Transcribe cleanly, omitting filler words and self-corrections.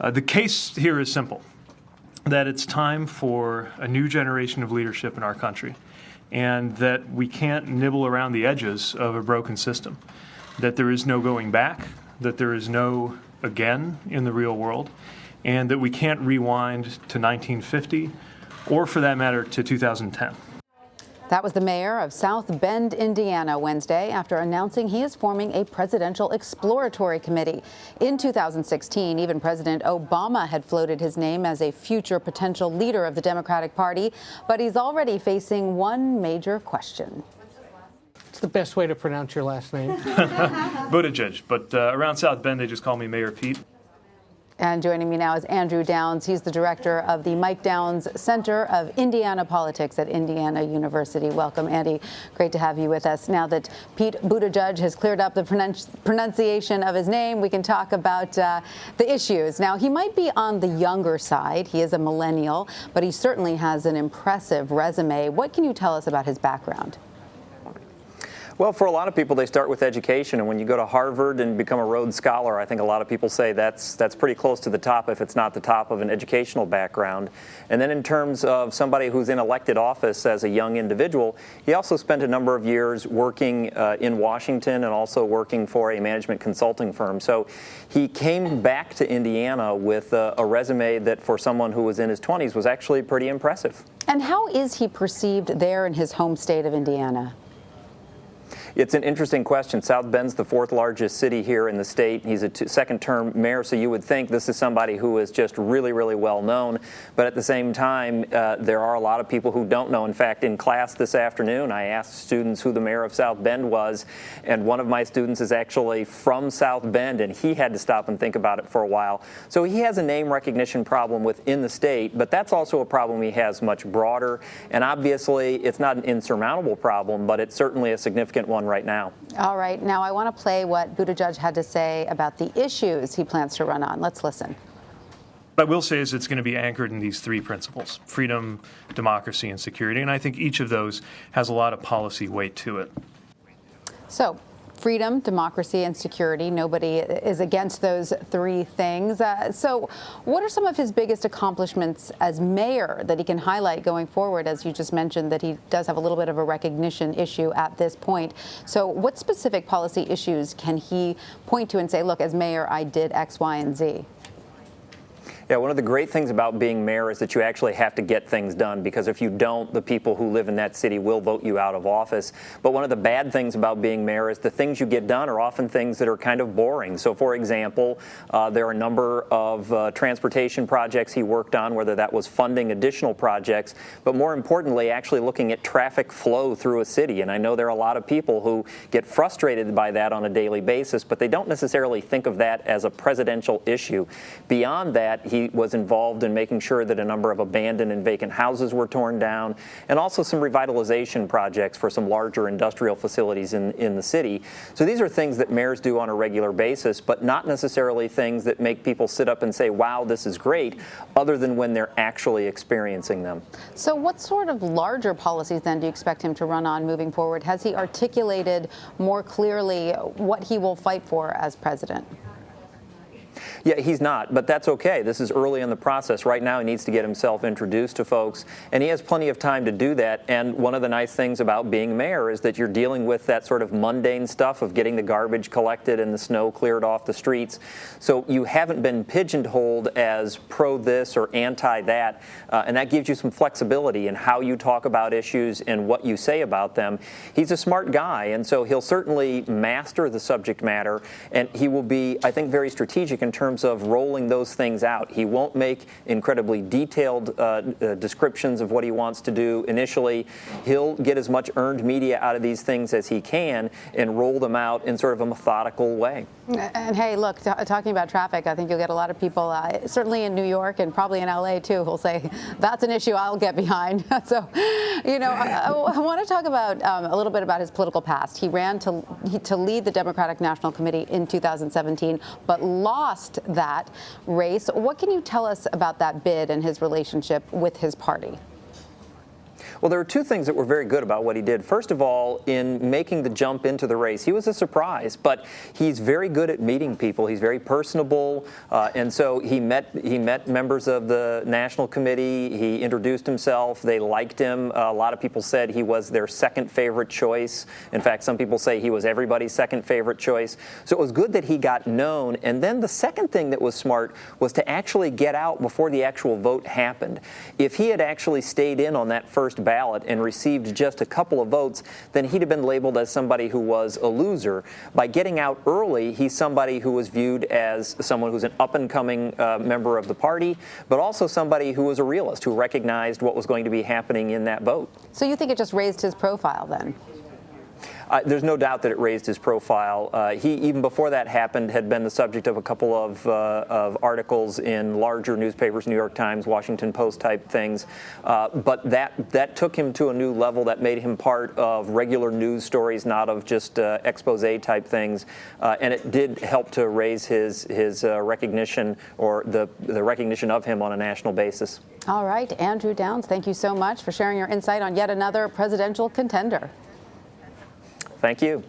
The case here is simple, that it's time for a new generation of leadership in our country, and that we can't nibble around the edges of a broken system, that there is no going back, that there is no again in the real world, and that we can't rewind to 1950 or, for that matter, to 2010. That was the mayor of South Bend, Indiana, Wednesday, after announcing he is forming a presidential exploratory committee. In 2016, even President Obama had floated his name as a future potential leader of the Democratic Party, but he's already facing one major question. It's the best way to pronounce your last name. Buttigieg, but around South Bend, they just call me Mayor Pete. And joining me now is Andrew Downs. He's the director of the Mike Downs Center of Indiana Politics at Indiana University. Welcome, Andy. Great to have you with us. Now that Pete Buttigieg has cleared up the pronunciation of his name, we can talk about the issues. Now, he might be on the younger side. He is a millennial, but he certainly has an impressive resume. What can you tell us about his background? Well, for a lot of people, they start with education, and when you go to Harvard and become a Rhodes Scholar, I think a lot of people say that's pretty close to the top, if it's not the top of an educational background. And then in terms of somebody who's in elected office as a young individual, he also spent a number of years working in Washington and also working for a management consulting firm. So he came back to Indiana with a resume that, for someone who was in his 20s, was actually pretty impressive. And how is he perceived there in his home state of Indiana? It's an interesting question. South Bend's the fourth largest city here in the state. He's a second-term mayor, so you would think this is somebody who is just really, really well known. But at the same time, there are a lot of people who don't know. In fact, in class this afternoon, I asked students who the mayor of South Bend was, and one of my students is actually from South Bend, and he had to stop and think about it for a while. So he has a name recognition problem within the state, but that's also a problem he has much broader. And obviously, it's not an insurmountable problem, but it's certainly a significant one right now. All right. Now, I want to play what Buttigieg had to say about the issues he plans to run on. Let's listen. What I will say is it's going to be anchored in these three principles: freedom, democracy, and security. And I think each of those has a lot of policy weight to it. So, freedom, democracy, and security. Nobody is against those three things. So what are some of his biggest accomplishments as mayor that he can highlight going forward? As you just mentioned, that he does have a little bit of a recognition issue at this point. So what specific policy issues can he point to and say, look, as mayor, I did X, Y, and Z? Yeah, one of the great things about being mayor is that you actually have to get things done, because if you don't, the people who live in that city will vote you out of office. But one of the bad things about being mayor is the things you get done are often things that are kind of boring. So, for example, there are a number of transportation projects he worked on, whether that was funding additional projects, but more importantly, actually looking at traffic flow through a city. And I know there are a lot of people who get frustrated by that on a daily basis, but they don't necessarily think of that as a presidential issue. Beyond that, he was involved in making sure that a number of abandoned and vacant houses were torn down, and also some revitalization projects for some larger industrial facilities in the city. So these are things that mayors do on a regular basis, but not necessarily things that make people sit up and say, wow, this is great, other than when they're actually experiencing them. So what sort of larger policies then do you expect him to run on moving forward? Has he articulated more clearly what he will fight for as president? Yeah, he's not, but that's okay. This is early in the process. Right now, he needs to get himself introduced to folks, and he has plenty of time to do that. And one of the nice things about being mayor is that you're dealing with that sort of mundane stuff of getting the garbage collected and the snow cleared off the streets. So you haven't been pigeonholed as pro this or anti that, and that gives you some flexibility in how you talk about issues and what you say about them. He's a smart guy, and so he'll certainly master the subject matter, and he will be, I think, very strategic in terms of rolling those things out. He won't make incredibly detailed descriptions of what he wants to do initially. He'll get as much earned media out of these things as he can and roll them out in sort of a methodical way. And hey, look, talking about traffic, I think you'll get a lot of people, certainly in New York and probably in LA too, who'll say, that's an issue I'll get behind. So, you know, I want to talk about a little bit about his political past. He ran to lead the Democratic National Committee in 2017, but lost that race. What can you tell us about that bid and his relationship with his party? Well, there are two things that were very good about what he did. First of all, in making the jump into the race, he was a surprise, but he's very good at meeting people. He's very personable, and so he met members of the National Committee. He introduced himself. They liked him. A lot of people said he was their second favorite choice. In fact, some people say he was everybody's second favorite choice. So it was good that he got known. And then the second thing that was smart was to actually get out before the actual vote happened. If he had actually stayed in on that first ballot and received just a couple of votes, then he'd have been labeled as somebody who was a loser. By getting out early, he's somebody who was viewed as someone who's an up-and-coming member of the party, but also somebody who was a realist, who recognized what was going to be happening in that vote. So you think it just raised his profile then? There's no doubt that it raised his profile. He, even before that happened, had been the subject of a couple of articles in larger newspapers, New York Times, Washington Post type things. But that took him to a new level that made him part of regular news stories, not of just expose type things. And it did help to raise his recognition, or the recognition of him on a national basis. All right, Andrew Downs, thank you so much for sharing your insight on yet another presidential contender. Thank you.